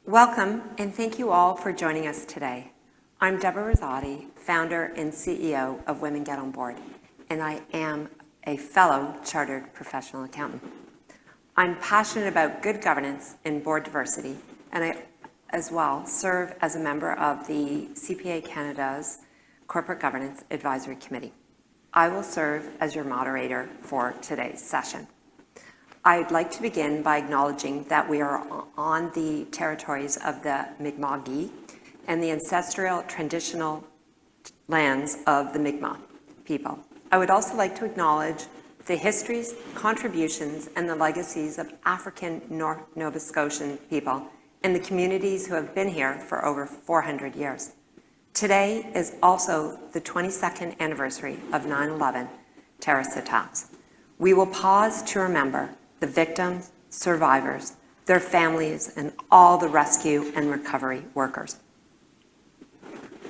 Welcome, and thank you all for joining us today. I'm Deborah Rosati, founder and CEO of Women Get On Board, and I am a fellow chartered professional accountant. I'm passionate about good governance and board diversity, and I, as well, serve as a member of the CPA Canada's Corporate Governance Advisory Committee. I will serve as your moderator for today's session. I'd like to begin by acknowledging that we are on the territories of the Mi'kmaq and the ancestral traditional lands of the Mi'kmaq people. I would also like to acknowledge the histories, contributions, and the legacies of African Nova Scotian people and the communities who have been here for over 400 years. Today is also the 22nd anniversary of 9/11 terrorist attacks. We will pause to remember the victims, survivors, their families, and all the rescue and recovery workers.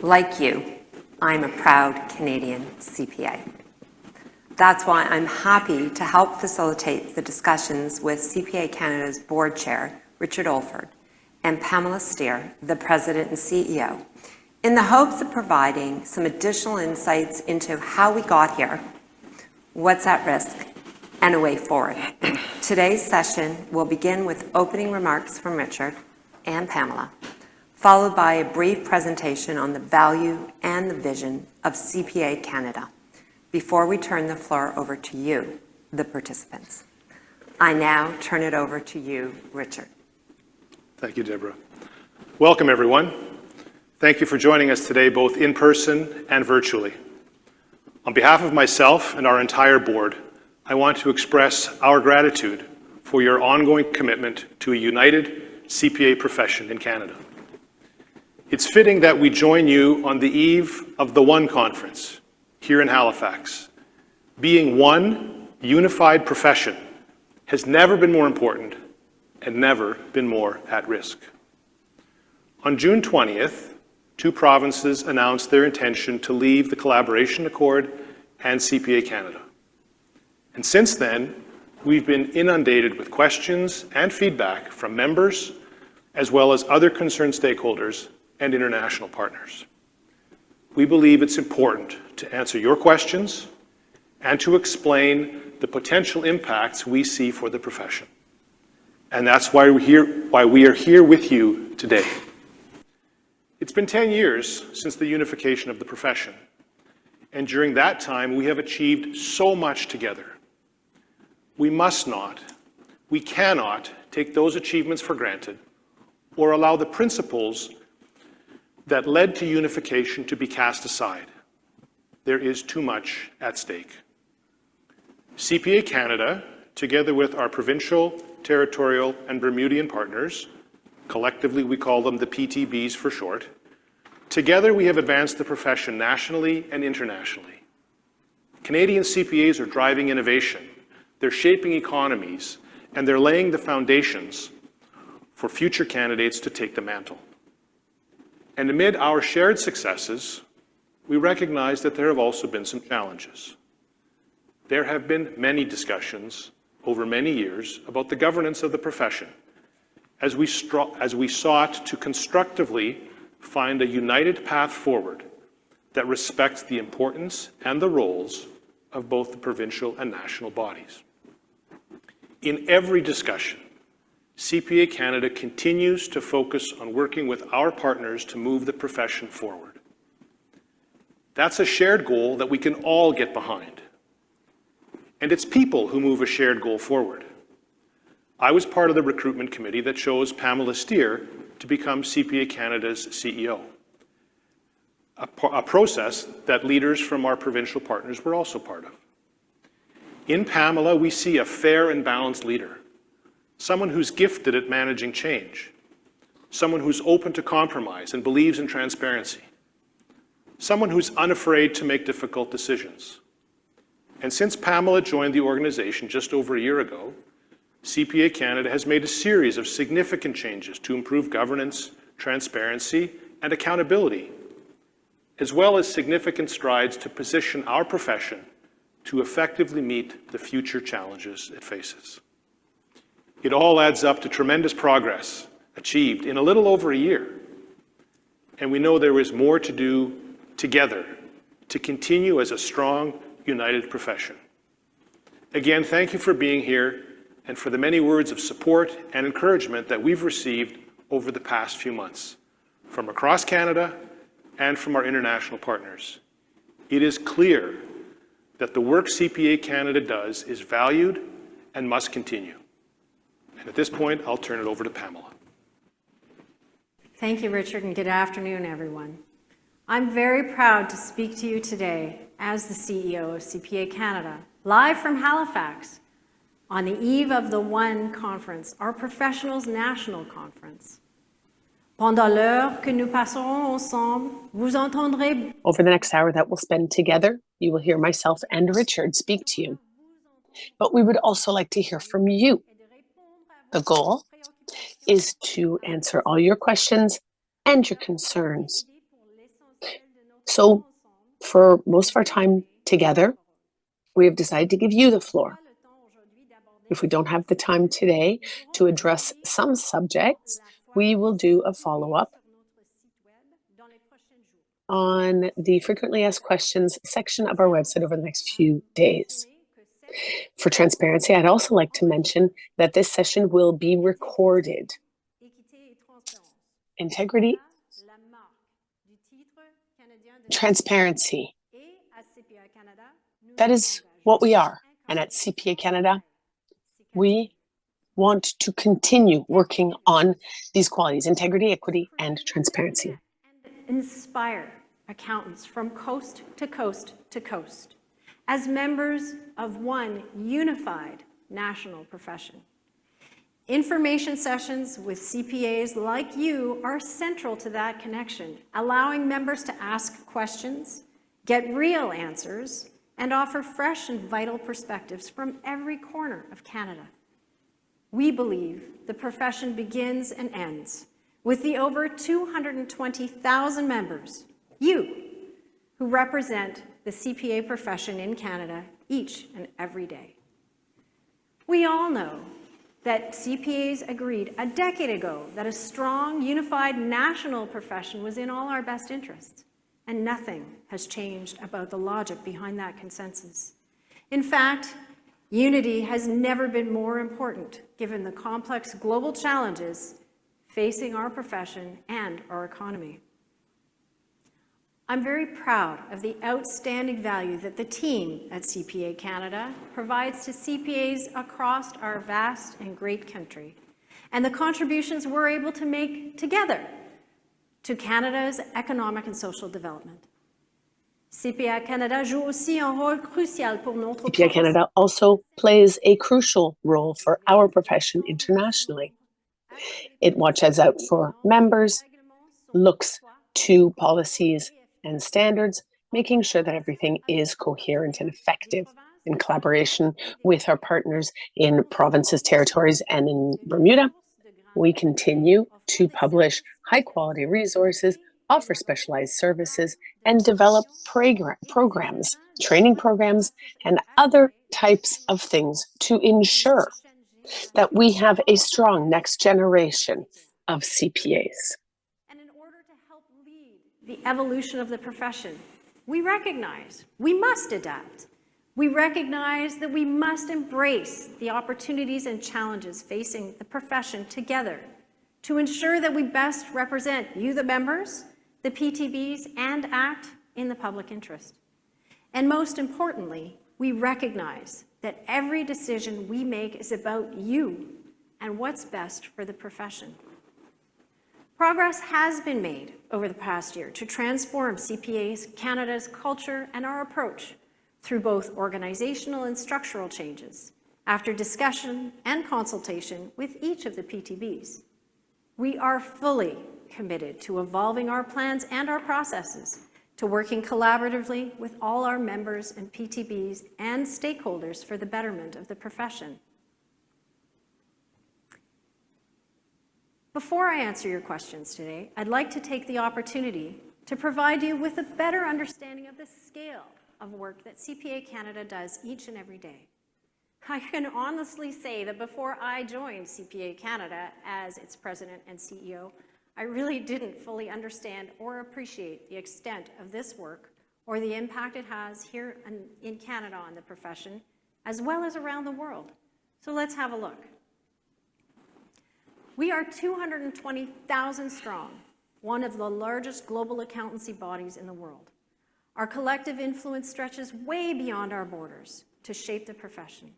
Like you, I'm a proud Canadian CPA. That's why I'm happy to help facilitate the discussions with CPA Canada's board chair, Richard Olford, and Pamela Steer, the president and CEO, in the hopes of providing some additional insights into how we got here, what's at risk, and a way forward. Today's session will begin with opening remarks from Richard and Pamela, followed by a brief presentation on the value and the vision of CPA Canada, before we turn the floor over to you, the participants. I now turn it over to you, Richard. Thank you, Deborah. Welcome, everyone. Thank you for joining us today, both in person and virtually. On behalf of myself and our entire board, I want to express our gratitude for your ongoing commitment to a united CPA profession in Canada. It's fitting that we join you on the eve of the One Conference here in Halifax. Being one unified profession has never been more important and never been more at risk. On June 20th, two provinces announced their intention to leave the Collaboration Accord and CPA Canada. And since then, we've been inundated with questions and feedback from members, as well as other concerned stakeholders and international partners. We believe it's important to answer your questions and to explain the potential impacts we see for the profession. And that's why we are here with you today. It's been 10 years since the unification of the profession, and during that time, we have achieved so much together. We must not, we cannot take those achievements for granted or allow the principles that led to unification to be cast aside. There is too much at stake. CPA Canada, together with our provincial, territorial, and Bermudian partners, collectively we call them the PTBs for short, together we have advanced the profession nationally and internationally. Canadian CPAs are driving innovation. They're shaping economies, and they're laying the foundations for future candidates to take the mantle. And amid our shared successes, we recognize that there have also been some challenges. There have been many discussions over many years about the governance of the profession as we sought to constructively find a united path forward that respects the importance and the roles of both the provincial and national bodies. In every discussion, CPA Canada continues to focus on working with our partners to move the profession forward. That's a shared goal that we can all get behind. And it's people who move a shared goal forward. I was part of the recruitment committee that chose Pamela Steer to become CPA Canada's CEO, a process that leaders from our provincial partners were also part of. In Pamela, we see a fair and balanced leader, someone who's gifted at managing change, someone who's open to compromise and believes in transparency, someone who's unafraid to make difficult decisions. And since Pamela joined the organization just over a year ago, CPA Canada has made a series of significant changes to improve governance, transparency, and accountability, as well as significant strides to position our profession to effectively meet the future challenges it faces. It all adds up to tremendous progress achieved in a little over a year. And we know there is more to do together to continue as a strong, united profession. Again, thank you for being here and for the many words of support and encouragement that we've received over the past few months from across Canada and from our international partners. It is clear that the work CPA Canada does is valued and must continue. And at this point, I'll turn it over to Pamela. Thank you, Richard, and good afternoon, everyone. I'm very proud to speak to you today as the CEO of CPA Canada, live from Halifax, on the eve of the ONE conference, our professionals' national conference. Pendant l'heure que nous passerons ensemble, vous entendrez. Over the next hour that we'll spend together, you will hear myself and Richard speak to you. But we would also like to hear from you. The goal is to answer all your questions and your concerns. So for most of our time together, we have decided to give you the floor. If we don't have the time today to address some subjects, we will do a follow-up on the frequently asked questions section of our website over the next few days. For transparency, I'd also like to mention that this session will be recorded. Integrity, transparency, that is what we are. And at CPA Canada, we want to continue working on these qualities: integrity, equity, and transparency. Inspire accountants from coast to coast to coast as members of one unified national profession. Information sessions with CPAs like you are central to that connection, allowing members to ask questions, get real answers, and offer fresh and vital perspectives from every corner of Canada. We believe the profession begins and ends with the over 220,000 members, you, who represent the CPA profession in Canada each and every day. We all know that CPAs agreed a decade ago that a strong, unified national profession was in all our best interests, and nothing has changed about the logic behind that consensus. In fact, unity has never been more important given the complex global challenges facing our profession and our economy. I'm very proud of the outstanding value that the team at CPA Canada provides to CPAs across our vast and great country, and the contributions we're able to make together to Canada's economic and social development. CPA Canada joue aussi un rôle crucial pour notre CPA Canada also plays a crucial role for our profession internationally. It watches out for members, looks to policies and standards, making sure that everything is coherent and effective in collaboration with our partners in provinces, territories, and in Bermuda. We continue to publish high-quality resources, offer specialized services, and develop programs, training programs, and other types of things to ensure that we have a strong next generation of CPAs. And in order to help lead the evolution of the profession, we recognize we must adapt. We recognize that we must embrace the opportunities and challenges facing the profession together to ensure that we best represent you, the members, the PTBs, and act in the public interest. And most importantly, we recognize that every decision we make is about you and what's best for the profession. Progress has been made over the past year to transform CPAs Canada's culture and our approach through both organizational and structural changes after discussion and consultation with each of the PTBs. We are fully committed to evolving our plans and our processes, to working collaboratively with all our members and PTBs and stakeholders for the betterment of the profession. Before I answer your questions today, I'd like to take the opportunity to provide you with a better understanding of the scale of work that CPA Canada does each and every day. I can honestly say that before I joined CPA Canada as its president and CEO, I really didn't fully understand or appreciate the extent of this work or the impact it has here in Canada on the profession, as well as around the world. So let's have a look. We are 220,000 strong, one of the largest global accountancy bodies in the world. Our collective influence stretches way beyond our borders to shape the profession.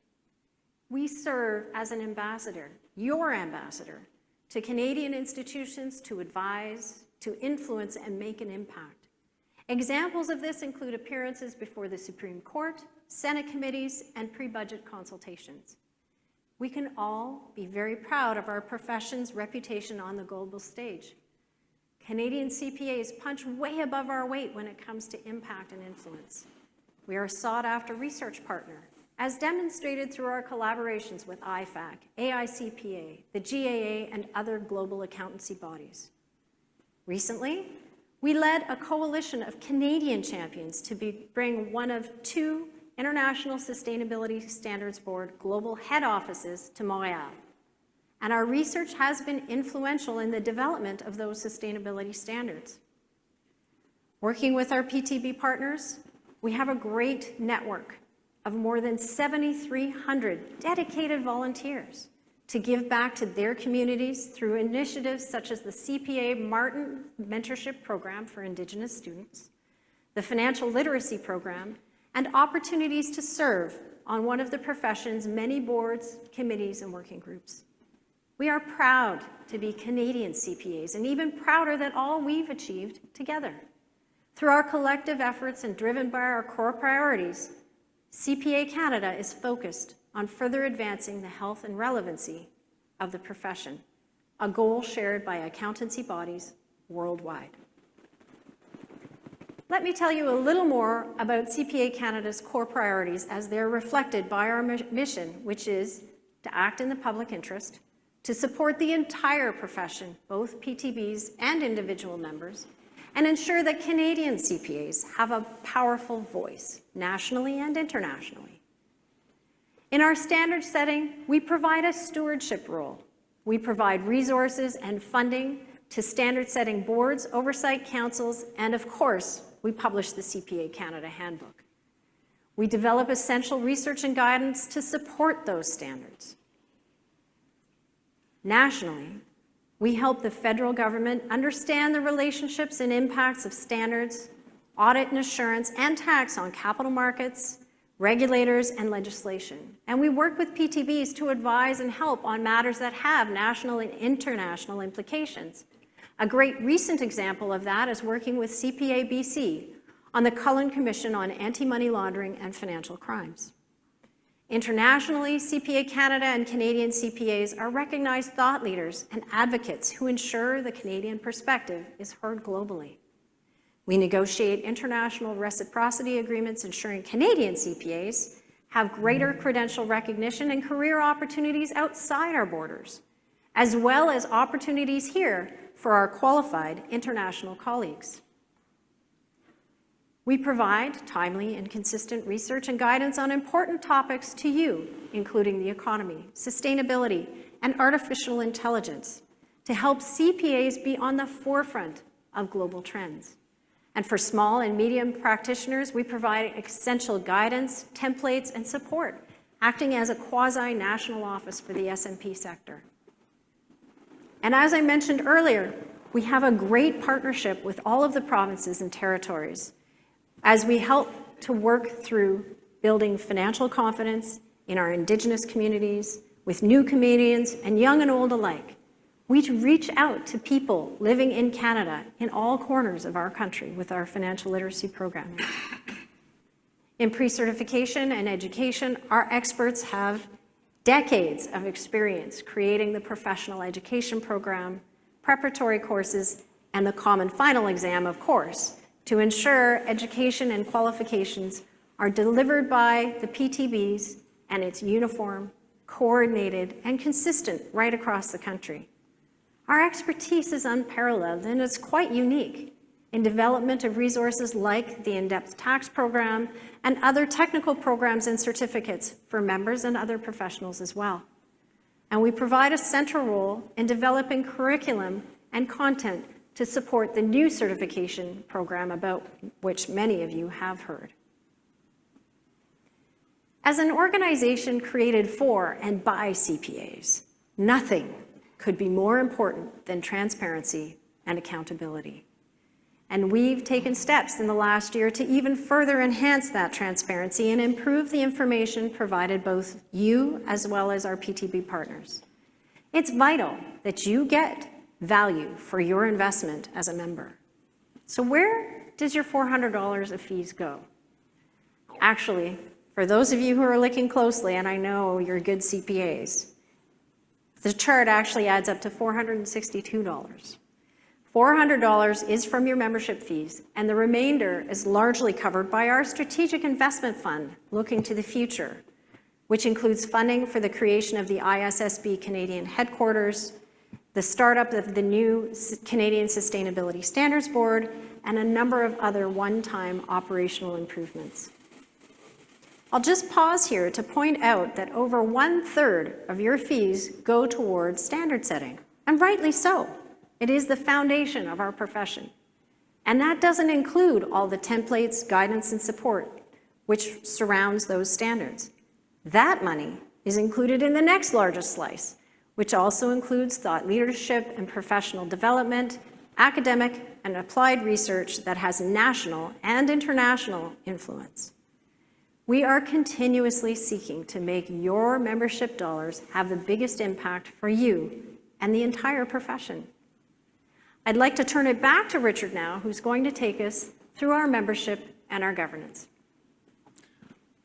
We serve as an ambassador, your ambassador, to Canadian institutions to advise, to influence, and make an impact. Examples of this include appearances before the Supreme Court, Senate committees, and pre-budget consultations. We can all be very proud of our profession's reputation on the global stage. Canadian CPAs punch way above our weight when it comes to impact and influence. We are a sought-after research partner, as demonstrated through our collaborations with IFAC, AICPA, the GAA, and other global accountancy bodies. Recently, we led a coalition of Canadian champions to bring one of 2 International Sustainability Standards Board global head offices to Montreal. And our research has been influential in the development of those sustainability standards. Working with our PTB partners, we have a great network of more than 7,300 dedicated volunteers to give back to their communities through initiatives such as the CPA Martin Mentorship Program for Indigenous students, the Financial Literacy Program, and opportunities to serve on one of the profession's many boards, committees, and working groups. We are proud to be Canadian CPAs and even prouder that all we've achieved together. Through our collective efforts and driven by our core priorities, CPA Canada is focused on further advancing the health and relevancy of the profession, a goal shared by accountancy bodies worldwide. Let me tell you a little more about CPA Canada's core priorities as they're reflected by our mission, which is to act in the public interest, to support the entire profession, both PTBs and individual members, and ensure that Canadian CPAs have a powerful voice, nationally and internationally. In our standard setting, we provide a stewardship role. We provide resources and funding to standard setting boards, oversight councils, and of course, we publish the CPA Canada Handbook. We develop essential research and guidance to support those standards. Nationally, we help the federal government understand the relationships and impacts of standards, audit and assurance, and tax on capital markets, regulators, and legislation. And we work with PTBs to advise and help on matters that have national and international implications. A great recent example of that is working with CPA BC on the Cullen Commission on Anti-Money Laundering and Financial Crimes. Internationally, CPA Canada and Canadian CPAs are recognized thought leaders and advocates who ensure the Canadian perspective is heard globally. We negotiate international reciprocity agreements ensuring Canadian CPAs have greater credential recognition and career opportunities outside our borders, as well as opportunities here for our qualified international colleagues. We provide timely and consistent research and guidance on important topics to you, including the economy, sustainability, and artificial intelligence, to help CPAs be on the forefront of global trends. And for small and medium practitioners, we provide essential guidance, templates, and support, acting as a quasi-national office for the S&P sector. And as I mentioned earlier, we have a great partnership with all of the provinces and territories as we help to work through building financial confidence in our Indigenous communities, with new Canadians and young and old alike. We reach out to people living in Canada in all corners of our country with our financial literacy programming. In pre-certification and education, our experts have decades of experience creating the professional education program, preparatory courses, and the common final exam, of course, to ensure education and qualifications are delivered by the PTBs and it's uniform, coordinated, and consistent right across the country. Our expertise is unparalleled and it's quite unique. in development of resources like the in-depth tax program and other technical programs and certificates for members and other professionals as well. And we provide a central role in developing curriculum and content to support the new certification program about which many of you have heard. As an organization created for and by CPAs, nothing could be more important than transparency and accountability. And we've taken steps in the last year to even further enhance that transparency and improve the information provided both you as well as our PTB partners. It's vital that you get value for your investment as a member. So where does your $400 of fees go? Actually, for those of you who are looking closely, and I know you're good CPAs, the chart actually adds up to $462. $400 is from your membership fees, and the remainder is largely covered by our strategic investment fund, looking to the future, which includes funding for the creation of the ISSB Canadian headquarters, the startup of the new Canadian Sustainability Standards Board, and a number of other one-time operational improvements. I'll just pause here to point out that over 1/3 of your fees go towards standard setting, and rightly so. It is the foundation of our profession. And that doesn't include all the templates, guidance, and support which surrounds those standards. That money is included in the next largest slice, which also includes thought leadership and professional development, academic and applied research that has national and international influence. We are continuously seeking to make your membership dollars have the biggest impact for you and the entire profession. I'd like to turn it back to Richard now, who's going to take us through our membership and our governance.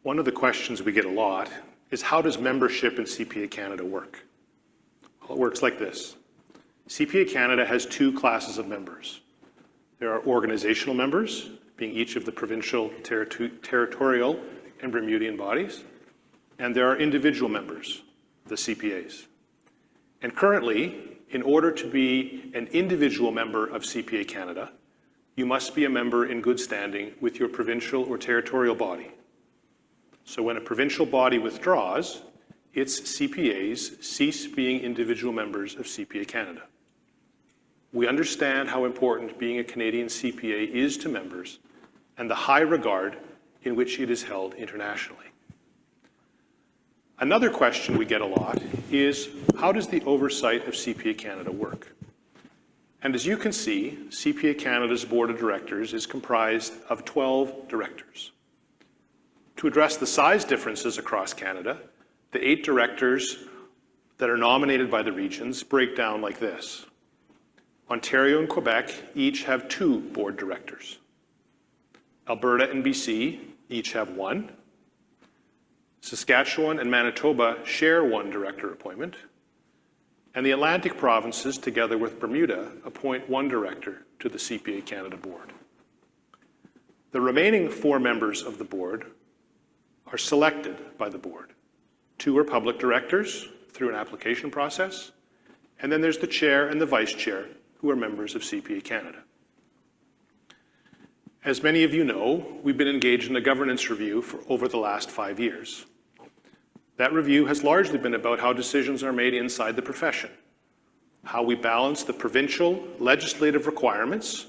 One of the questions we get a lot is, how does membership in CPA Canada work? Well, it works like this. CPA Canada has two classes of members. There are organizational members, being each of the provincial, territorial, and Bermudian bodies, and there are individual members, the CPAs. And currently, in order to be an individual member of CPA Canada, you must be a member in good standing with your provincial or territorial body. So when a provincial body withdraws, its CPAs cease being individual members of CPA Canada. We understand how important being a Canadian CPA is to members and the high regard in which it is held internationally. Another question we get a lot is, how does the oversight of CPA Canada work? And as you can see, CPA Canada's board of directors is comprised of 12 directors. To address the size differences across Canada, the 8 directors that are nominated by the regions break down like this. Ontario and Quebec each have 2 board directors. Alberta and BC each have 1. Saskatchewan and Manitoba share 1 director appointment, and the Atlantic provinces, together with Bermuda, appoint 1 director to the CPA Canada board. The remaining 4 members of the board are selected by the board. 2 are public directors through an application process, and then there's the chair and the vice chair, who are members of CPA Canada. As many of you know, we've been engaged in a governance review for over the last 5 years. That review has largely been about how decisions are made inside the profession, how we balance the provincial legislative requirements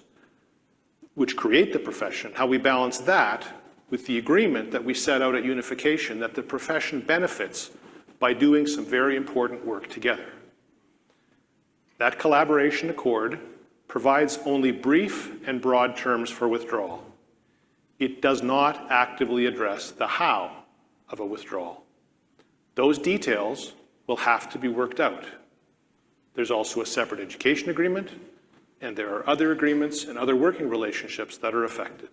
which create the profession, how we balance that with the agreement that we set out at unification that the profession benefits by doing some very important work together. That collaboration accord provides only brief and broad terms for withdrawal. It does not actively address the how of a withdrawal. Those details will have to be worked out. There's also a separate education agreement, and there are other agreements and other working relationships that are affected.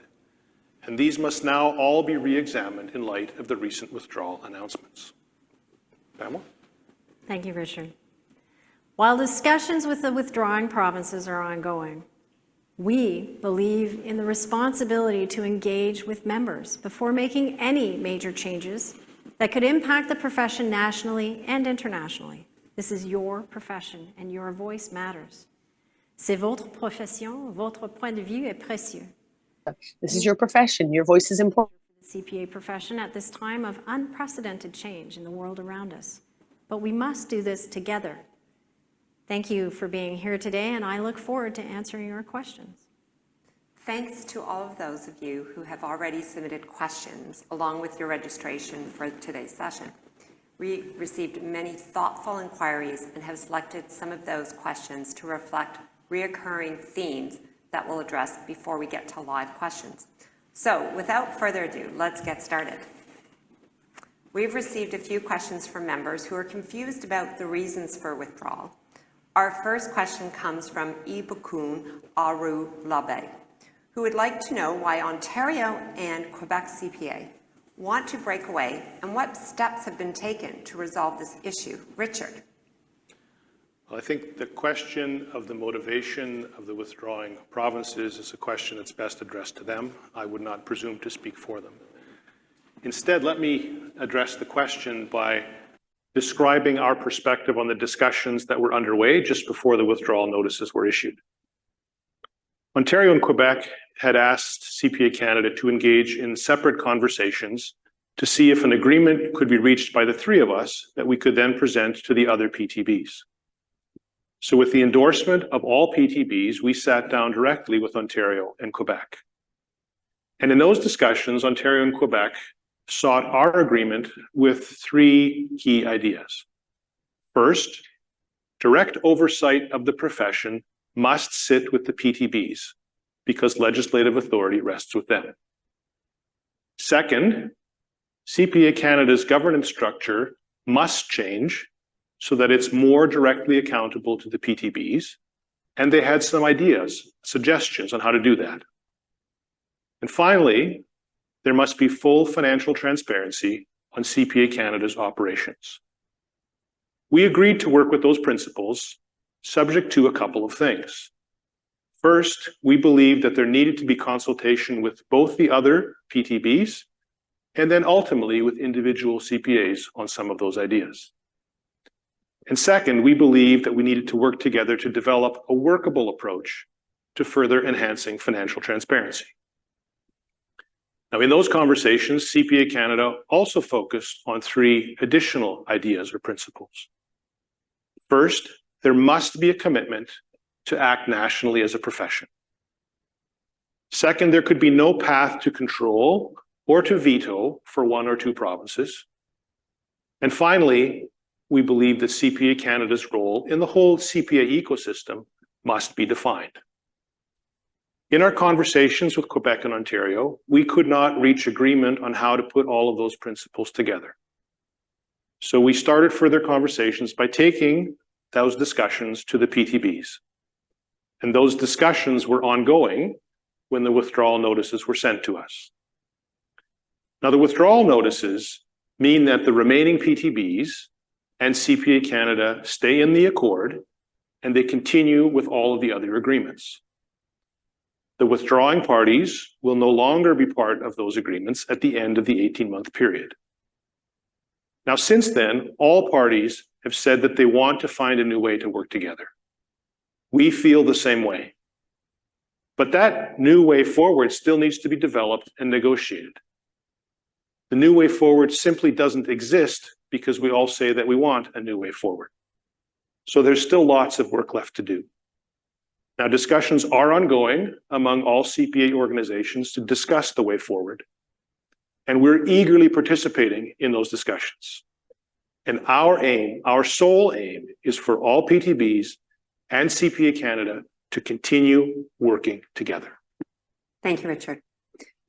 And these must now all be re-examined in light of the recent withdrawal announcements. Pamela? Thank you, Richard. While discussions with the withdrawing provinces are ongoing, we believe in the responsibility to engage with members before making any major changes that could impact the profession nationally and internationally. This is your profession, and your voice matters. C'est votre profession, votre point de vue est précieux. This is your profession. Your voice is important. The CPA profession at this time of unprecedented change in the world around us. But we must do this together. Thank you for being here today, and I look forward to answering your questions. Thanks to all of those of you who have already submitted questions along with your registration for today's session. We received many thoughtful inquiries and have selected some of those questions to reflect reoccurring themes that we'll address before we get to live questions. So without further ado, let's get started. We've received a few questions from members who are confused about the reasons for withdrawal. Our first question comes from Ibukun Aru Labe, who would like to know why Ontario and Quebec CPA want to break away and what steps have been taken to resolve this issue. Richard. Well, I think the question of the motivation of the withdrawing provinces is a question that's best addressed to them. I would not presume to speak for them. Instead, let me address the question by describing our perspective on the discussions that were underway just before the withdrawal notices were issued. Ontario and Quebec had asked CPA Canada to engage in separate conversations to see if an agreement could be reached by the three of us that we could then present to the other PTBs. So with the endorsement of all PTBs, we sat down directly with Ontario and Quebec. And in those discussions, Ontario and Quebec sought our agreement with three key ideas. First, direct oversight of the profession must sit with the PTBs because legislative authority rests with them. Second, CPA Canada's governance structure must change so that it's more directly accountable to the PTBs, and they had some ideas, suggestions on how to do that. And finally, there must be full financial transparency on CPA Canada's operations. We agreed to work with those principles, subject to a couple of things. First, we believed that there needed to be consultation with both the other PTBs and then ultimately with individual CPAs on some of those ideas. And second, we believed that we needed to work together to develop a workable approach to further enhancing financial transparency. Now, in those conversations, CPA Canada also focused on three additional ideas or principles. First, there must be a commitment to act nationally as a profession. Second, there could be no path to control or to veto for one or two provinces. And finally, we believe that CPA Canada's role in the whole CPA ecosystem must be defined. In our conversations with Quebec and Ontario, we could not reach agreement on how to put all of those principles together. So we started further conversations by taking those discussions to the PTBs. And those discussions were ongoing when the withdrawal notices were sent to us. Now, the withdrawal notices mean that the remaining PTBs and CPA Canada stay in the accord and they continue with all of the other agreements. The withdrawing parties will no longer be part of those agreements at the end of the 18-month period. Now, since then, all parties have said that they want to find a new way to work together. We feel the same way. But that new way forward still needs to be developed and negotiated. The new way forward simply doesn't exist because we all say that we want a new way forward. So there's still lots of work left to do. Now, discussions are ongoing among all CPA organizations to discuss the way forward. And we're eagerly participating in those discussions. And our aim, our sole aim, is for all PTBs and CPA Canada to continue working together. Thank you, Richard.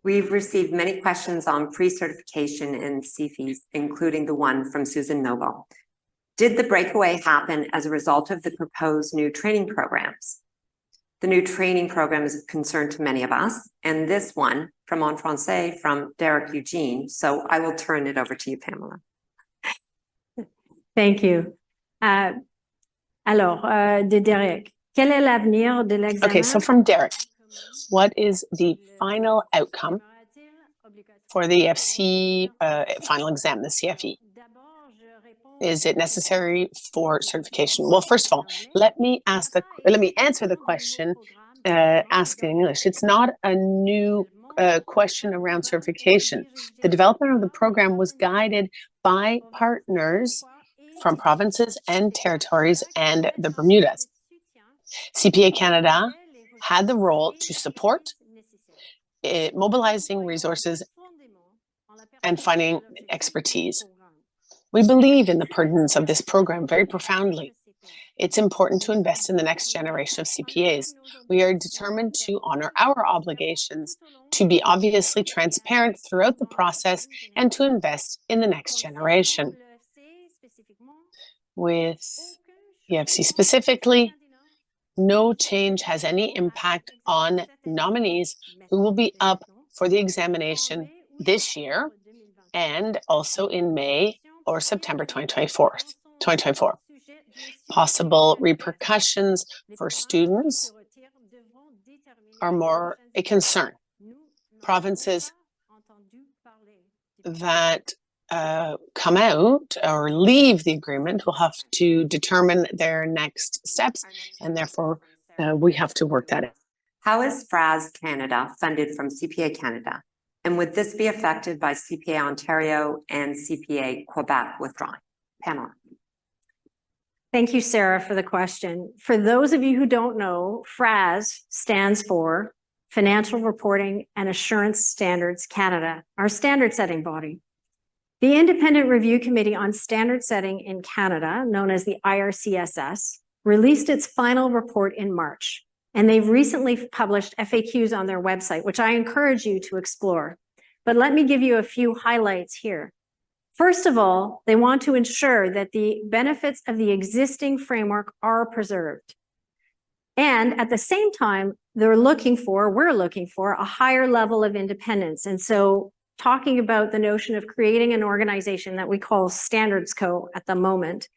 We've received many questions on pre-certification and CFEs, including the one from Susan Noble. Did the breakaway happen as a result of the proposed new training programs? The new training program is of concern to many of us, and this one from En Français from Derek Eugene. So I will turn it over to you, Pamela. Thank you. De Derek, quel est l'avenir de l'examen? Okay, so from Derek, what is the final outcome for the FC final exam, the CFE? Is it necessary for certification? Well, first of all, let me answer the question asked in English. It's not a new question around certification. The development of the program was guided by partners from provinces and territories and the Bermudas. CPA Canada had the role to support mobilizing resources and finding expertise. We believe in the pertinence of this program very profoundly. It's important to invest in the next generation of CPAs. We are determined to honor our obligations, to be obviously transparent throughout the process, and to invest in the next generation. With EFC specifically, no change has any impact on nominees who will be up for the examination this year and also in May or September 2024. Possible repercussions for students are more a concern. Provinces that come out or leave the agreement will have to determine their next steps, and therefore we have to work that out. How is FRAS Canada funded from CPA Canada? And would this be affected by CPA Ontario and CPA Quebec withdrawing? Pamela. Thank you, Sarah, for the question. For those of you who don't know, FRAS stands for Financial Reporting and Assurance Standards Canada, our standard setting body. The Independent Review Committee on Standard Setting in Canada, known as the IRCSS, released its final report in March. And they've recently published FAQs on their website, which I encourage you to explore. But let me give you a few highlights here. First of all, they want to ensure that the benefits of the existing framework are preserved. And at the same time, we're looking for a higher level of independence. And so talking about the notion of creating an organization that we call Standards Co. at the moment,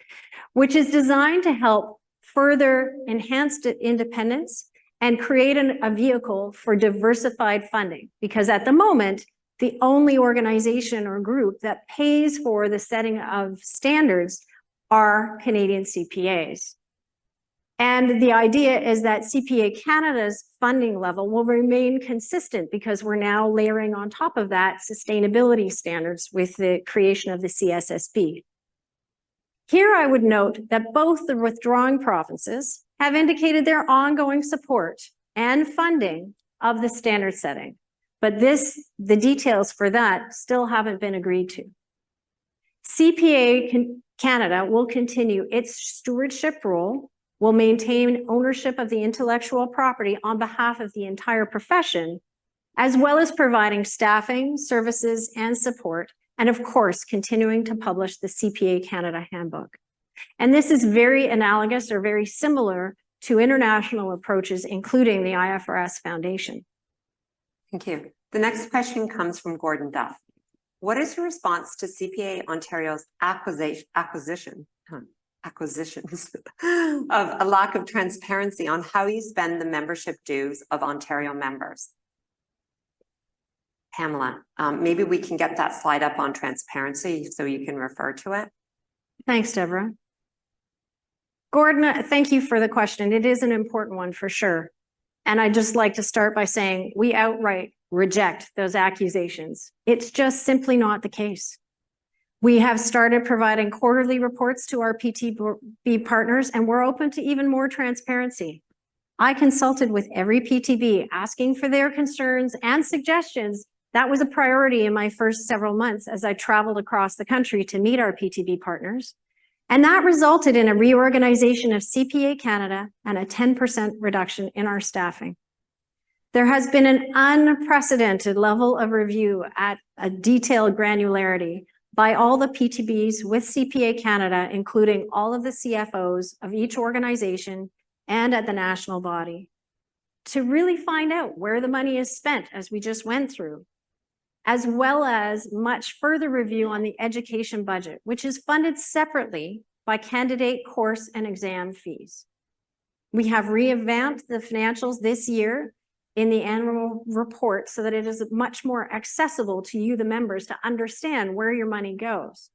which is designed to help further enhanced independence and create a vehicle for diversified funding. Because at the moment, the only organization or group that pays for the setting of standards are Canadian CPAs. And the idea is that CPA Canada's funding level will remain consistent because we're now layering on top of that sustainability standards with the creation of the CSSB. Here I would note that both the withdrawing provinces have indicated their ongoing support and funding of the standard setting, but the details for that still haven't been agreed to. CPA Canada will continue its stewardship role, will maintain ownership of the intellectual property on behalf of the entire profession, as well as providing staffing, services, and support, and of course, continuing to publish the CPA Canada Handbook. And this is very analogous or very similar to international approaches, including the IFRS Foundation. Thank you. The next question comes from Gordon Duff. What is your response to CPA Ontario's acquisitions of a lack of transparency on how you spend the membership dues of Ontario members? Pamela, maybe we can get that slide up on transparency so you can refer to it. Thanks, Deborah. Gordon, thank you for the question. It is an important one for sure. And I'd just like to start by saying we outright reject those accusations. It's just simply not the case. We have started providing quarterly reports to our PTB partners, and we're open to even more transparency. I consulted with every PTB asking for their concerns and suggestions. That was a priority in my first several months as I traveled across the country to meet our PTB partners. And that resulted in a reorganization of CPA Canada and a 10% reduction in our staffing. There has been an unprecedented level of review at a detailed granularity by all the PTBs with CPA Canada, including all of the CFOs of each organization and at the national body, to really find out where the money is spent, as we just went through, as well as much further review on the education budget, which is funded separately by candidate course and exam fees. We have revamped the financials this year in the annual report so that it is much more accessible to you, the members, to understand where your money goes.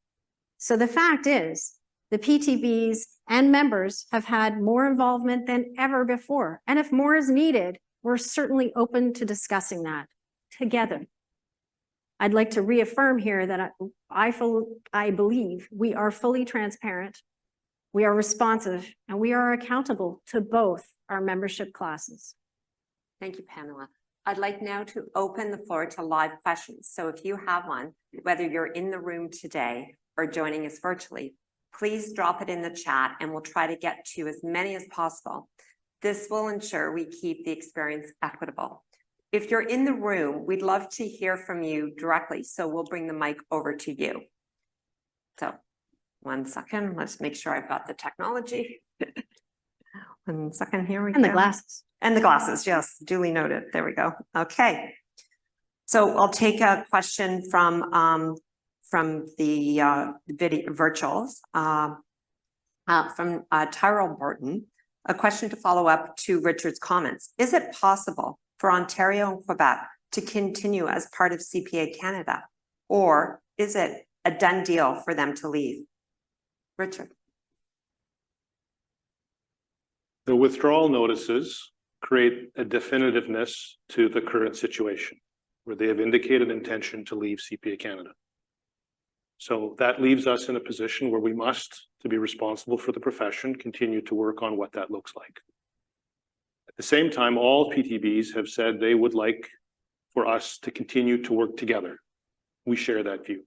So the fact is, the PTBs and members have had more involvement than ever before. And if more is needed, we're certainly open to discussing that together. I'd like to reaffirm here that I believe we are fully transparent, we are responsive, and we are accountable to both our membership classes. Thank you, Pamela. I'd like now to open the floor to live questions. So if you have one, whether you're in the room today or joining us virtually, please drop it in the chat and we'll try to get to as many as possible. This will ensure we keep the experience equitable. If you're in the room, we'd love to hear from you directly, so we'll bring the mic over to you. So 1 second, let's make sure I've got the technology. 1 second, here we go. And the glasses. And the glasses, yes, duly noted. There we go. Okay. So I'll take a question from the video virtuals from Tyrell Burton. A question to follow up to Richard's comments. Is it possible for Ontario and Quebec to continue as part of CPA Canada, or is it a done deal for them to leave? Richard. The withdrawal notices create a definitiveness to the current situation where they have indicated intention to leave CPA Canada. So that leaves us in a position where we must, to be responsible for the profession, continue to work on what that looks like. At the same time, all PTBs have said they would like for us to continue to work together. We share that view.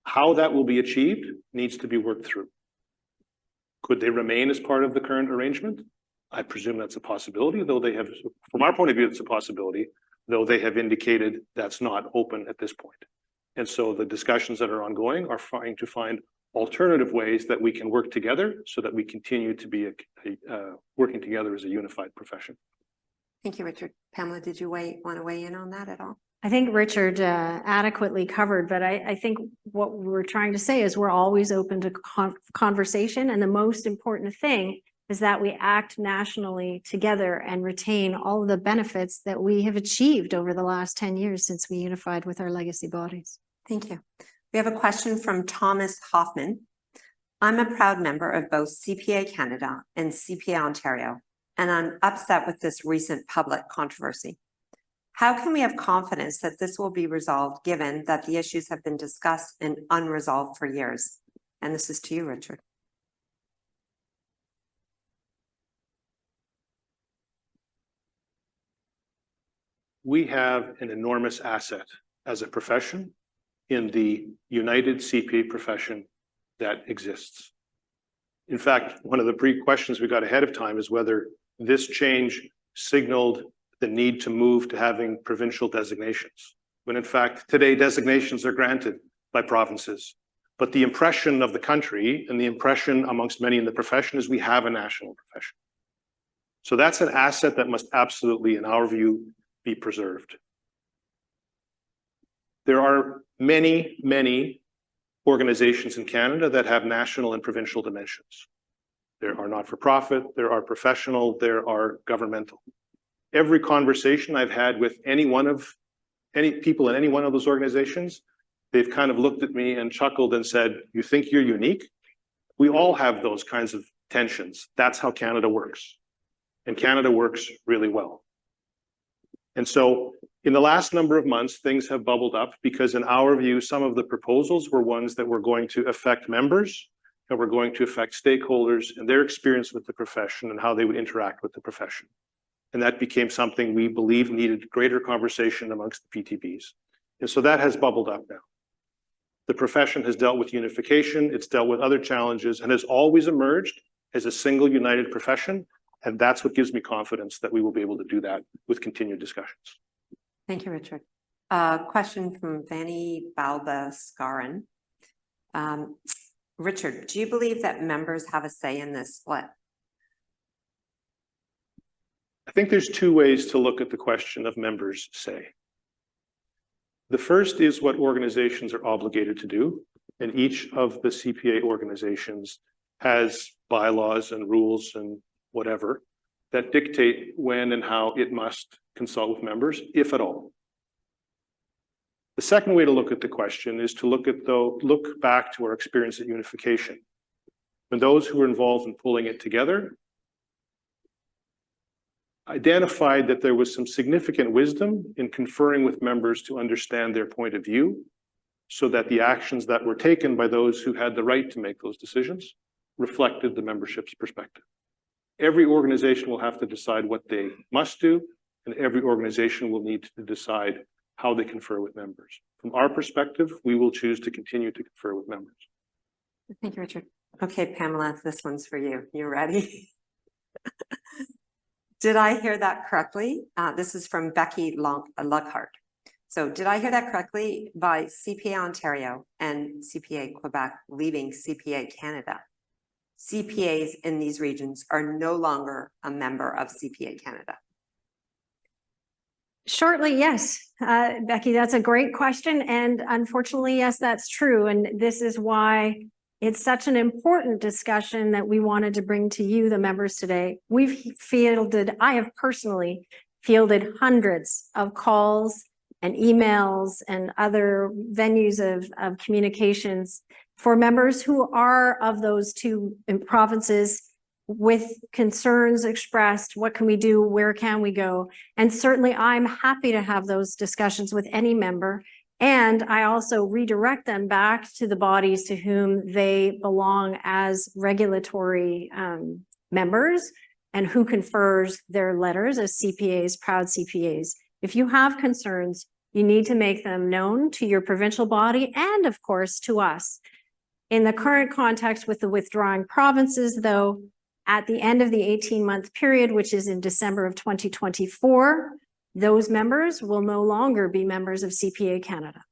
How that will be achieved needs to be worked through. Could they remain as part of the current arrangement? I presume that's a possibility, though they have, from our point of view, it's a possibility, though they have indicated that's not open at this point. And so the discussions that are ongoing are trying to find alternative ways that we can work together so that we continue to be working together as a unified profession. Thank you, Richard. Pamela, did you want to weigh in on that at all? I think Richard adequately covered, but I think what we're trying to say is we're always open to conversation. And the most important thing is that we act nationally together and retain all of the benefits that we have achieved over the last 10 years since we unified with our legacy bodies. Thank you. We have a question from Thomas Hoffman. I'm a proud member of both CPA Canada and CPA Ontario, and I'm upset with this recent public controversy. How can we have confidence that this will be resolved given that the issues have been discussed and unresolved for years? And this is to you, Richard. We have an enormous asset as a profession in the united CPA profession that exists. In fact, one of the pre-questions we got ahead of time is whether this change signaled the need to move to having provincial designations, when in fact today designations are granted by provinces. But the impression of the country and the impression amongst many in the profession is we have a national profession. So that's an asset that must absolutely, in our view, be preserved. There are many, many organizations in Canada that have national and provincial dimensions. There are not-for-profit, there are professional, there are governmental. Every conversation I've had with any people in any one of those organizations, they've kind of looked at me and chuckled and said, "You think you're unique?" We all have those kinds of tensions. That's how Canada works. And Canada works really well. And so in the last number of months, things have bubbled up because in our view, some of the proposals were ones that were going to affect members and were going to affect stakeholders and their experience with the profession and how they would interact with the profession. And that became something we believe needed greater conversation amongst the PTBs. And so that has bubbled up now. The profession has dealt with unification, it's dealt with other challenges, and has always emerged as a single united profession. And that's what gives me confidence that we will be able to do that with continued discussions. Thank you, Richard. Question from Vanny Balba-Scarin. Richard, do you believe that members have a say in this split? I think there's two ways to look at the question of members' say. The first is what organizations are obligated to do, and each of the CPA organizations has bylaws and rules and whatever that dictate when and how it must consult with members, if at all. The second way to look at the question is to look back to our experience at unification. When those who were involved in pulling it together identified that there was some significant wisdom in conferring with members to understand their point of view, so that the actions that were taken by those who had the right to make those decisions reflected the membership's perspective. Every organization will have to decide what they must do, and every organization will need to decide how they confer with members. From our perspective, we will choose to continue to confer with members. Thank you, Richard. Okay, Pamela, this one's for you. You ready? Did I hear that correctly? This is from Becky Lockhart. So did I hear that correctly? By CPA Ontario and CPA Quebec leaving CPA Canada, CPAs in these regions are no longer a member of CPA Canada? Shortly, yes. Becky, that's a great question. And unfortunately, yes, that's true. And this is why it's such an important discussion that we wanted to bring to you, the members, today. I have personally fielded hundreds of calls and emails and other venues of communications for members who are of those two provinces with concerns expressed. What can we do? Where can we go? And certainly I'm happy to have those discussions with any member. And I also redirect them back to the bodies to whom they belong as regulatory members and who confers their letters as CPAs, proud CPAs. If you have concerns, you need to make them known to your provincial body and, of course, to us. In the current context with the withdrawing provinces, though, at the end of the 18-month period, which is in December of 2024, those members will no longer be members of CPA Canada.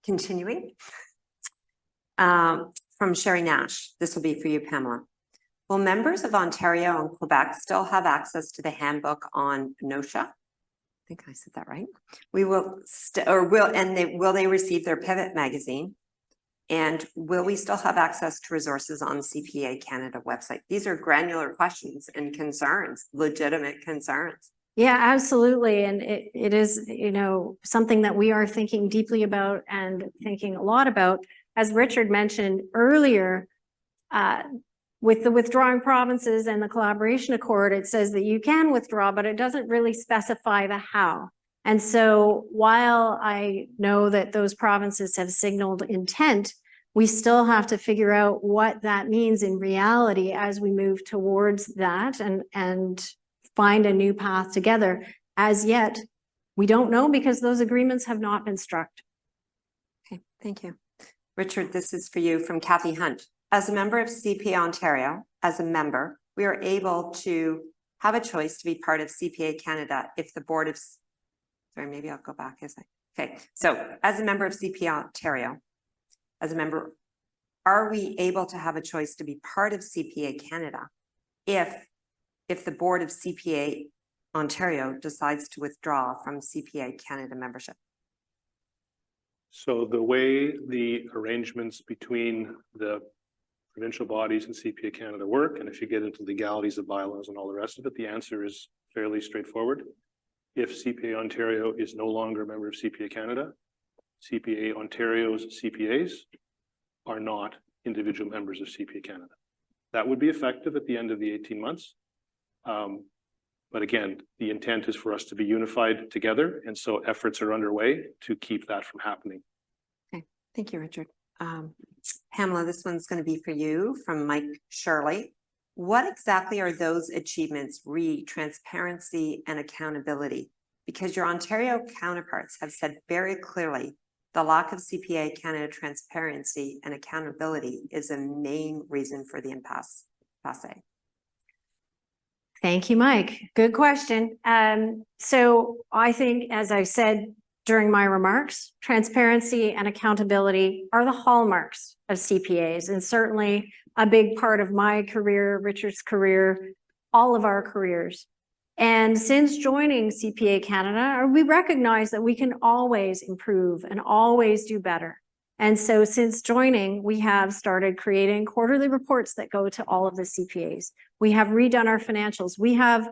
Continuing. From Sherry Nash, this will be for you, Pamela. Will members of Ontario and Quebec still have access to the handbook on NOSHA? I think I said that right. Will they receive their Pivot magazine? And will we still have access to resources on CPA Canada website? These are granular questions and concerns, legitimate concerns. Yeah, absolutely. And it is, something that we are thinking deeply about and thinking a lot about. As Richard mentioned earlier, with the withdrawing provinces and the collaboration accord, it says that you can withdraw, but it doesn't really specify the how. And so while I know that those provinces have signaled intent, we still have to figure out what that means in reality as we move towards that and find a new path together. As yet, we don't know because those agreements have not been struck. Okay, thank you. Richard, this is for you from Kathy Hunt. As a member of CPA Ontario, we are able to have a choice to be part of CPA Canada if the board of, maybe I'll go back. Okay, so as a member of CPA Ontario, are we able to have a choice to be part of CPA Canada if the board of CPA Ontario decides to withdraw from CPA Canada membership? So the way the arrangements between the provincial bodies and CPA Canada work, and if you get into legalities of bylaws and all the rest of it, the answer is fairly straightforward. If CPA Ontario is no longer a member of CPA Canada, CPA Ontario's CPAs are not individual members of CPA Canada. That would be effective at the end of the 18 months. But again, the intent is for us to be unified together. And so efforts are underway to keep that from happening. Okay, thank you, Richard. Pamela, this one's going to be for you from Mike Shirley. What exactly are those achievements? Read transparency and accountability, because your Ontario counterparts have said very clearly the lack of CPA Canada transparency and accountability is a main reason for the impasse. Thank you, Mike. Good question. So I think, as I said during my remarks, transparency and accountability are the hallmarks of CPAs, and certainly a big part of my career, Richard's career, all of our careers. And since joining CPA Canada, we recognize that we can always improve and always do better. And so since joining, we have started creating quarterly reports that go to all of the CPAs. We have redone our financials. We have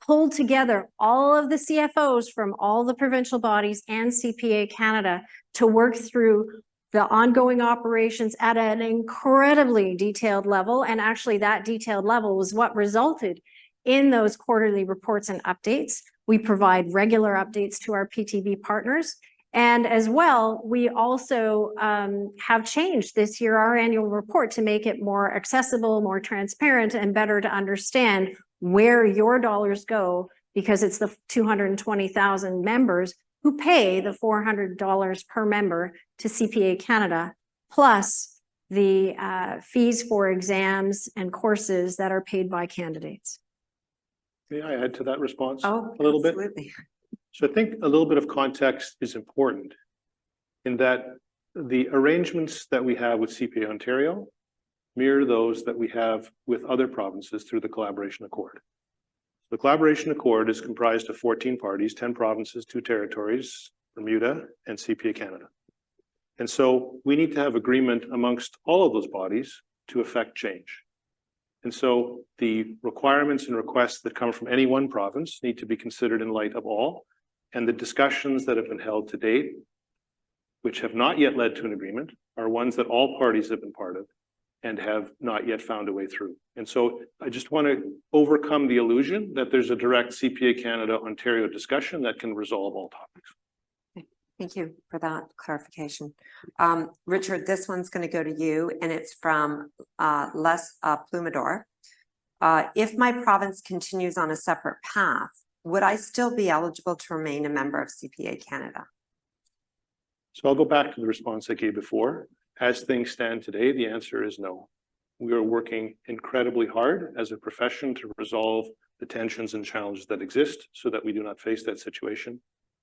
pulled together all of the CFOs from all the provincial bodies and CPA Canada to work through the ongoing operations at an incredibly detailed level. And actually that detailed level was what resulted in those quarterly reports and updates. We provide regular updates to our PTB partners. And as well, we also have changed this year our annual report to make it more accessible, more transparent, and better to understand where your dollars go, because it's the 220,000 members who pay the $400 per member to CPA Canada, plus the fees for exams and courses that are paid by candidates. May I add to that response a little bit? Absolutely. So I think a little bit of context is important in that the arrangements that we have with CPA Ontario mirror those that we have with other provinces through the Collaboration Accord. The Collaboration Accord is comprised of 14 parties, 10 provinces, 2 territories, Bermuda, and CPA Canada. And so we need to have agreement amongst all of those bodies to effect change. And so the requirements and requests that come from any one province need to be considered in light of all. And the discussions that have been held to date, which have not yet led to an agreement, are ones that all parties have been part of and have not yet found a way through. And so I just want to overcome the illusion that there's a direct CPA Canada Ontario discussion that can resolve all topics. Thank you for that clarification. Richard, this one's going to go to you, and it's from Les Plumador. If my province continues on a separate path, would I still be eligible to remain a member of CPA Canada? So I'll go back to the response I gave before. As things stand today, the answer is no. We are working incredibly hard as a profession to resolve the tensions and challenges that exist so that we do not face that situation.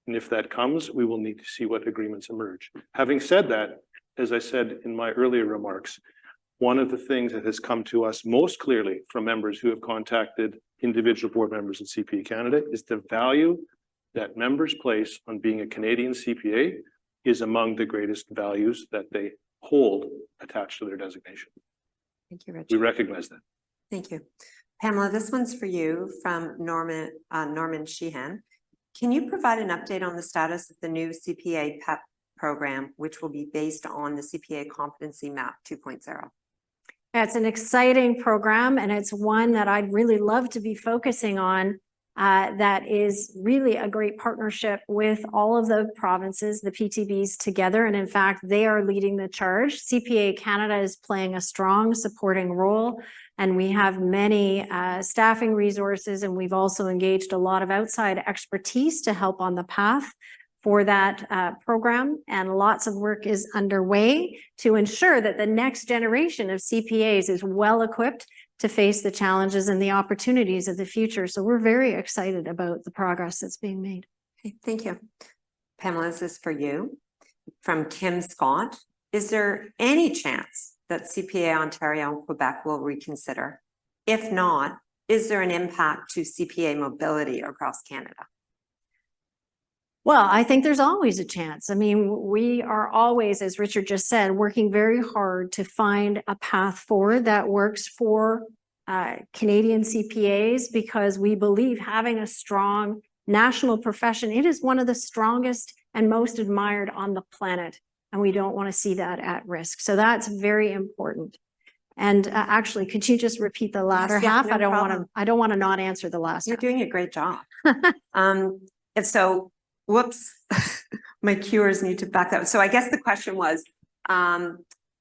And if that comes, we will need to see what agreements emerge. Having said that, as I said in my earlier remarks, one of the things that has come to us most clearly from members who have contacted individual board members at CPA Canada is the value that members place on being a Canadian CPA is among the greatest values that they hold attached to their designation. Thank you, Richard. We recognize that. Thank you. Pamela, this one's for you from Norman Sheehan. Can you provide an update on the status of the new CPA PEP program, which will be based on the CPA Competency Map 2.0? It's an exciting program, and it's one that I'd really love to be focusing on. That is really a great partnership with all of the provinces, the PTBs together. And in fact, they are leading the charge. CPA Canada is playing a strong supporting role, and we have many staffing resources, and we've also engaged a lot of outside expertise to help on the path for that program. And lots of work is underway to ensure that the next generation of CPAs is well equipped to face the challenges and the opportunities of the future. So we're very excited about the progress that's being made. Okay, thank you. Pamela, this is for you. From Kim Scott, is there any chance that CPA Ontario and Quebec will reconsider? If not, is there an impact to CPA mobility across Canada? Well, I think there's always a chance. I mean, we are always, as Richard just said, working very hard to find a path forward that works for Canadian CPAs, because we believe having a strong national profession, it is one of the strongest and most admired on the planet, and we don't want to see that at risk. So that's very important. And actually, could you just repeat the latter half? No I don't problem. want to not answer the last You're half. doing a great job. And so, whoops, my cuers need to back up. So I guess the question was,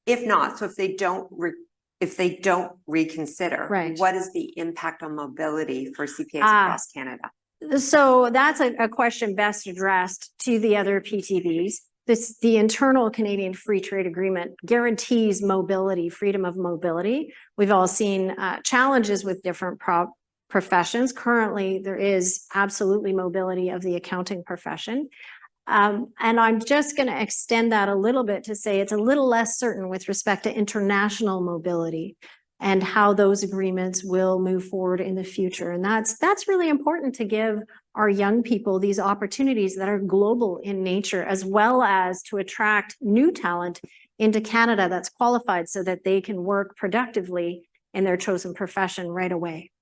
if not, so if they don't reconsider, Right. what is the impact on mobility for CPAs across Canada? So that's a question best addressed to the other PTBs. The internal Canadian Free Trade Agreement guarantees mobility, freedom of mobility. We've all seen challenges with different professions. Currently, there is absolutely mobility of the accounting profession. And I'm just going to extend that a little bit to say it's a little less certain with respect to international mobility and how those agreements will move forward in the future. And that's really important to give our young people these opportunities that are global in nature, as well as to attract new talent into Canada that's qualified so that they can work productively in their chosen profession right away.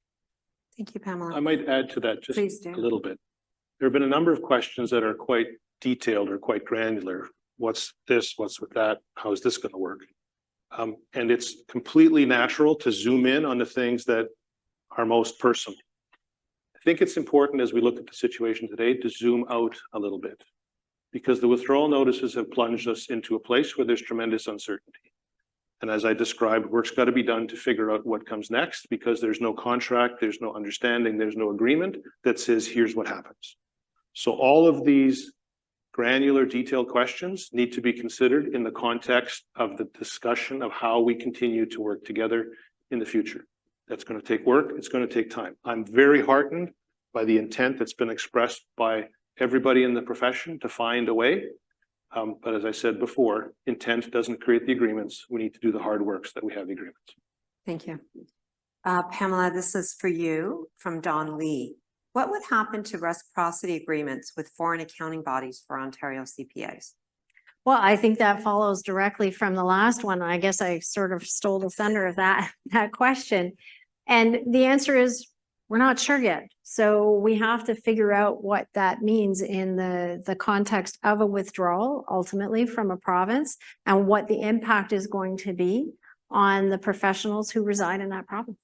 Thank you, I Pamela. might add to that just Please do. a little bit. There have been a number of questions that are quite detailed or quite granular. What's this? What's with that? How is this going to work? And it's completely natural to zoom in on the things that are most personal. I think it's important as we look at the situation today to zoom out a little bit, because the withdrawal notices have plunged us into a place where there's tremendous uncertainty. And as I described, work's got to be done to figure out what comes next, because there's no contract, there's no understanding, there's no agreement that says, here's what happens. So all of these granular, detailed questions need to be considered in the context of the discussion of how we continue to work together in the future. That's going to take work. It's going to take time. I'm very heartened by the intent that's been expressed by everybody in the profession to find a way. But as I said before, intent doesn't create the agreements. We need to do the hard work so that we have the agreements. Thank you. Pamela, this is for you from Don Lee. What would happen to reciprocity agreements with foreign accounting bodies for Ontario CPAs? Well, I think that follows directly from the last one. I guess I sort of stole the thunder of that question. And the answer is, we're not sure yet. So we have to figure out what that means in the context of a withdrawal, ultimately from a province, and what the impact is going to be on the professionals who reside in that province.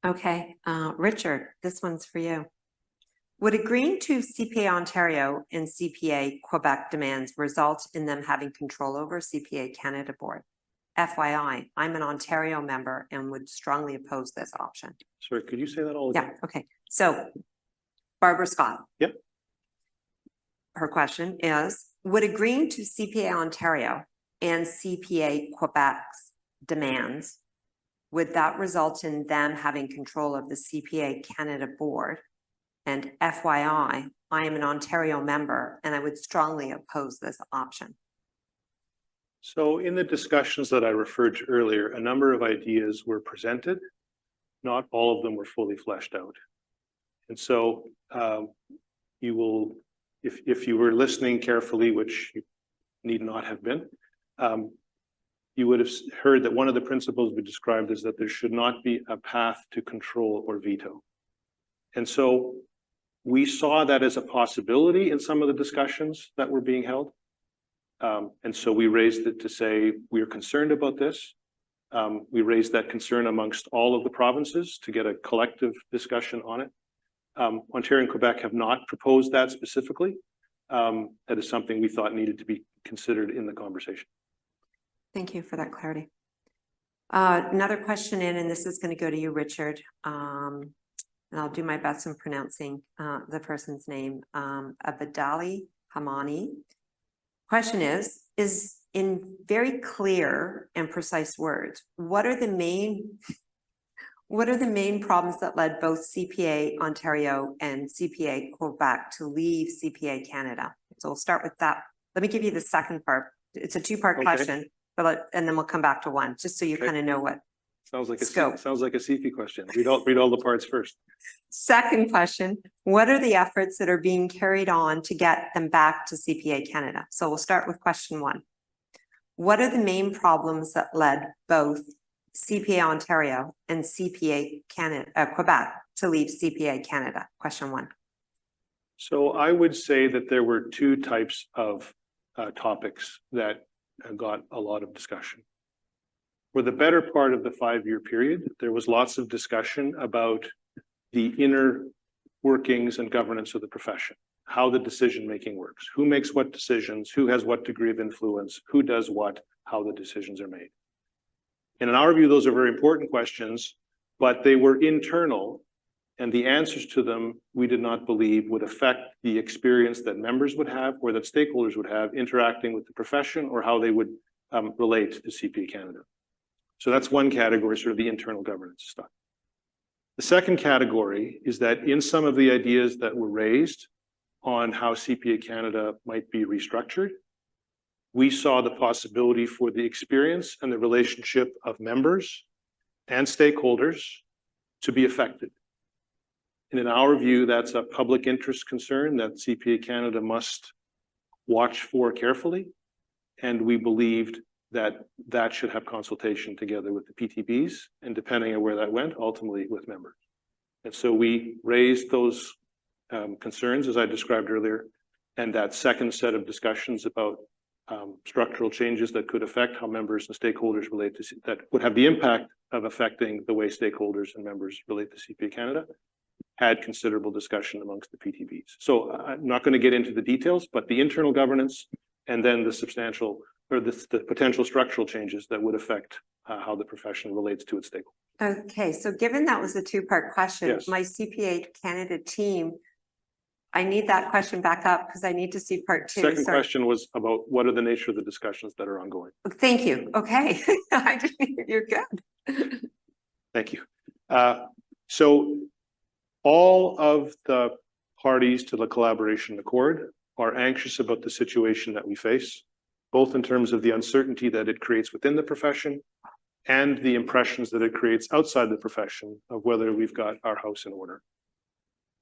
Okay, Richard, this one's for you. Would agreeing to CPA Ontario and CPA Quebec demands result in them having control over CPA Canada board? FYI, I'm an Ontario member and would strongly oppose this option. Sorry, could you say that all again? Yeah, okay. So Barbara Scott. Yep. Her question is, would agreeing to CPA Ontario and CPA Quebec's demands, would that result in them having control of the CPA Canada board? And FYI, I am an Ontario member and I would strongly oppose this option. So in the discussions that I referred to earlier, a number of ideas were presented. Not all of them were fully fleshed out. And so you will, if you were listening carefully, which you need not have been, you would have heard that one of the principles we described is that there should not be a path to control or veto. And so we saw that as a possibility in some of the discussions that were being held. And so we raised it to say, we're concerned about this. We raised that concern amongst all of the provinces to get a collective discussion on it. Ontario and Quebec have not proposed that specifically. That is something we thought needed to be considered in the conversation. Thank you for that clarity. Another question in, and this is going to go to you, Richard. And I'll do my best in pronouncing the person's name, Abadali Hamani. Question is in very clear and precise words, what are the main problems that led both CPA Ontario and CPA Quebec to leave CPA Canada? So we'll start with that. Let me give you the second part. It's a two-part question, but and then we'll come back to one, just so you kind of know what. Sounds like Scope. sounds like a CP question. Read all the parts first. Second question, what are the efforts that are being carried on to get them back to CPA Canada? So we'll start with question one. What are the main problems that led both CPA Ontario and CPA Canada, Quebec to leave CPA Canada? Question one. So I would say that there were two types of topics that got a lot of discussion. For the better part of the 5-year period, there was lots of discussion about the inner workings and governance of the profession, how the decision-making works, who makes what decisions, who has what degree of influence, who does what, how the decisions are made. And in our view, those are very important questions, but they were internal, and the answers to them, we did not believe would affect the experience that members would have or that stakeholders would have interacting with the profession or how they would relate to CPA Canada. So that's one category, sort of the internal governance stuff. The second category is that in some of the ideas that were raised on how CPA Canada might be restructured, we saw the possibility for the experience and the relationship of members and stakeholders to be affected. And in our view, that's a public interest concern that CPA Canada must watch for carefully. And we believed that should have consultation together with the PTBs, and depending on where that went, ultimately with members. And so we raised those concerns, as I described earlier, and that second set of discussions about structural changes that could affect how members and stakeholders relate to, that would have the impact of affecting the way stakeholders and members relate to CPA Canada, had considerable discussion amongst the PTBs. So I'm not going to get into the details, but the internal governance and then the substantial or the potential structural changes that would affect how the profession relates to its stakeholders. Okay, so given that was a two-part question, Yes. my CPA Canada team, I need that question back up because I need to see part two. Second Sorry. question was about what are the nature of the discussions that are ongoing. Thank you. Okay, you're good. Thank you. So all of the parties to the collaboration accord are anxious about the situation that we face, both in terms of the uncertainty that it creates within the profession and the impressions that it creates outside the profession of whether we've got our house in order.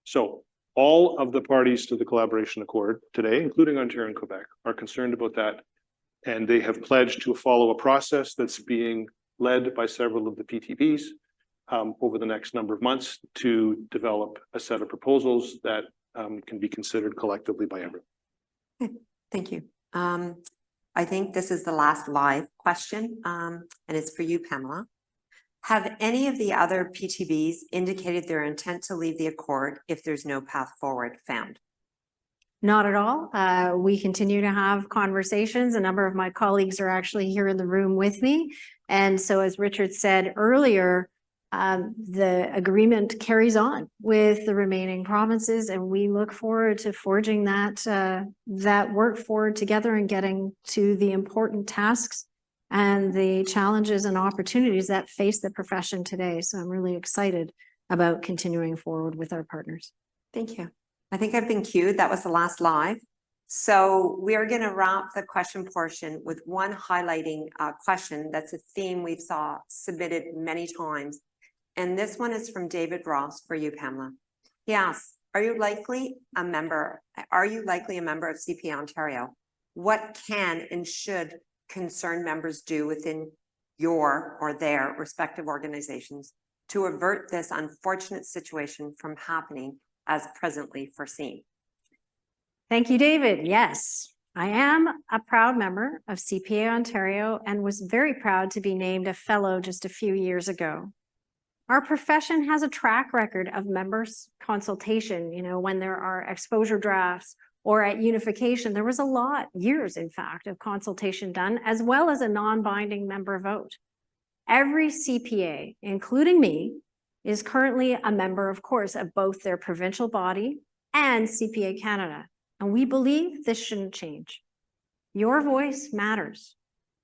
So all of the parties to the collaboration accord today, including Ontario and Quebec, are concerned about that. And they have pledged to follow a process that's being led by several of the PTBs over the next number of months to develop a set of proposals that can be considered collectively by everyone. Thank you. I think this is the last live question, and it's for you, Pamela. Have any of the other PTBs indicated their intent to leave the accord if there's no path forward found? Not at all. We continue to have conversations. A number of my colleagues are actually here in the room with me. And so as Richard said earlier, the agreement carries on with the remaining provinces, and we look forward to forging that work forward together and getting to the important tasks and the challenges and opportunities that face the profession today. So I'm really excited about continuing forward with our partners. Thank you. I think I've been cued. That was the last live. So we are going to wrap the question portion with one highlighting question that's a theme we've saw submitted many times. And this one is from David Ross for you, Pamela. He asks, are you likely a member of CPA Ontario? What can and should concerned members do within your or their respective organizations to avert this unfortunate situation from happening as presently foreseen? Thank you, David. Yes, I am a proud member of CPA Ontario and was very proud to be named a fellow just a few years ago. Our profession has a track record of members consultation, when there are exposure drafts or at unification, there was a lot, years in fact, of consultation done, as well as a non-binding member vote. Every CPA, including me, is currently a member, of course, of both their provincial body and CPA Canada. And we believe this shouldn't change. Your voice matters.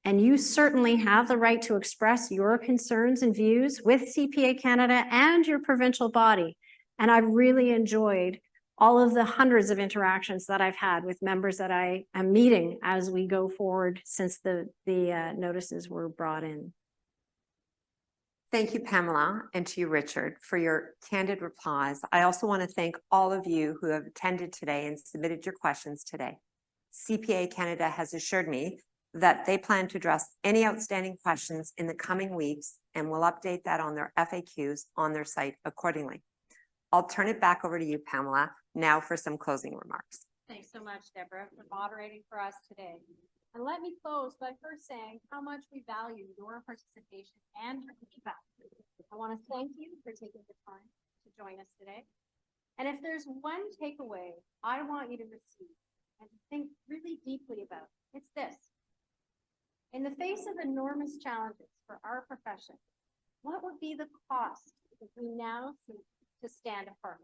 And you certainly have the right to express your concerns and views with CPA Canada and your provincial body. And I've really enjoyed all of the hundreds of interactions that I've had with members that I am meeting as we go forward since the notices were brought in. Thank you, Pamela, and to you, Richard, for your candid replies. I also want to thank all of you who have attended today and submitted your questions today. CPA Canada has assured me that they plan to address any outstanding questions in the coming weeks and will update that on their FAQs on their site accordingly. I'll turn it back over to you, Pamela, now for some closing remarks. Thanks so much, Deborah, for moderating for us today. And let me close by first saying how much we value your participation and your feedback. I want to thank you for taking the time to join us today. And if there's one takeaway I want you to receive and to think really deeply about, it's this. In the face of enormous challenges for our profession, what would be the cost if we now seek to stand apart?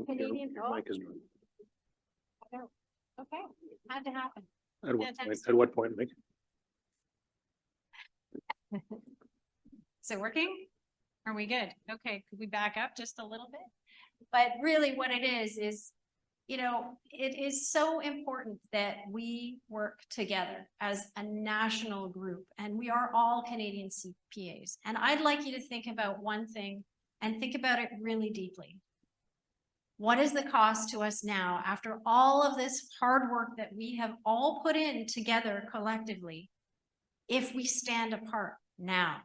Canadian Your mic is running. Okay, had to happen. At what point, Mike? Is it working? Are we good? Okay, could we back up just a little bit? But really what it is, it is so important that we work together as a national group, and we are all Canadian CPAs. And I'd like you to think about one thing and think about it really deeply. What is the cost to us now after all of this hard work that we have all put in together collectively? If we stand apart now,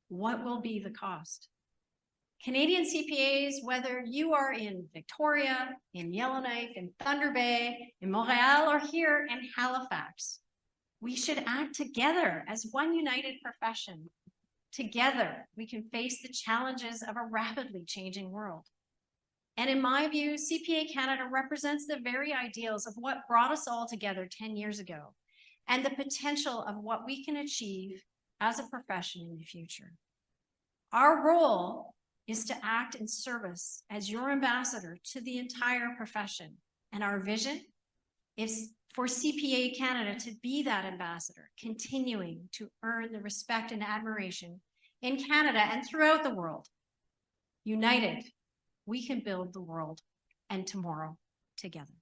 what will be the cost? Canadian CPAs, whether you are in Victoria, in Yellowknife, in Thunder Bay, in Montreal, or here in Halifax, we should act together as one united profession. Together, we can face the challenges of a rapidly changing world. And in my view, CPA Canada represents the very ideals of what brought us all together 10 years ago, and the potential of what we can achieve as a profession in the future. Our role is to act in service as your ambassador to the entire profession. And our vision is for CPA Canada to be that ambassador, continuing to earn the respect and admiration in Canada and throughout the world. United, we can build the world and tomorrow together.